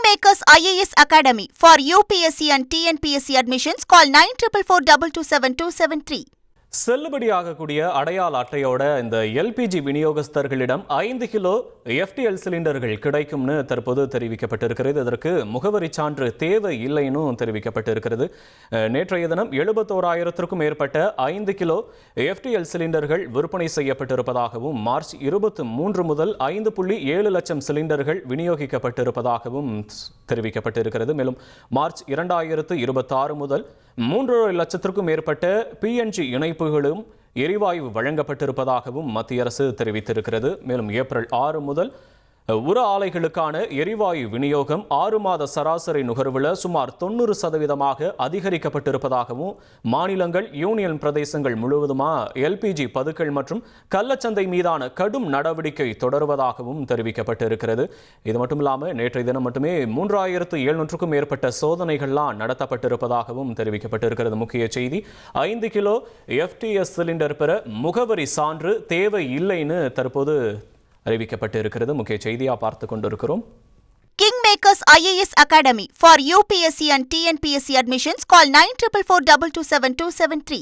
Kingmakers IAS Academy for UPSC and TNPSC admissions. Call 9444227273. செல்லுபடியாகக்கூடிய அடையாள அட்டையோட இந்த LPG விநியோகஸ்தர்களிடம் 5 kilo FTL சிலிண்டர்கள் கிடைக்கும்னு தற்போது தெரிவிக்கப்பட்டிருக்கிறது. இதற்கு முகவரி சான்று தேவை இல்லைன்னு தெரிவிக்கப்பட்டிருக்கிறது. நேற்றைய தினம் 71,000க்கும் மேற்பட்ட 5 கிலோ FTL சிலிண்டர்கள் விற்பனை செய்யப்பட்டிருப்பதாகவும் மார்ச் 23 முதல் 5.7 லட்சம் சிலிண்டர்கள் விநியோகிக்கப்பட்டிருப்பதாகவும் தெரிவிக்கப்பட்டிருக்கிறது. மேலும் மார்ச் 2026 முதல் 3 லட்சத்திற்கும் மேற்பட்ட PNG இணைப்புகளும் எரிவாயு வழங்கப்பட்டிருப்பதாகவும் மத்திய அரசு தெரிவித்திருக்கிறது. மேலும் ஏப்ரல் 6 முதல் உர ஆலைகளுக்கான எரிவாயு விநியோகம் 6 மாத சராசரி நுகர்வில் சுமார் 90% அதிகரிக்கப்பட்டிருப்பதாகவும் மாநிலங்கள் யூனியன் பிரதேசங்கள் முழுவதுமாக LPG பதுக்கள் மற்றும் கள்ளச்சந்தை மீதான கடும் நடவடிக்கை தொடர்வதாகவும் தெரிவிக்கப்பட்டிருக்கிறது. இது மட்டும் இல்லாமல் நேற்றைய தினம் மட்டுமே 3,700க்கும் மேற்பட்ட சோதனைகள்லாம் நடத்தப்பட்டிருப்பதாகவும் தெரிவிக்கப்பட்டிருக்கிறது. முக்கிய செய்தி, 5 கிலோ FTS சிலிண்டர் பெற முகவரி சான்று தேவை இல்லைன்னு தற்போது அறிவிக்கப்பட்டிருக்கிறது. முக்கிய செய்தியா பார்த்து கொண்டிருக்கிறோம். Kingmakers IAS Academy for UPSC and TNPSC admissions. Call 9444227273.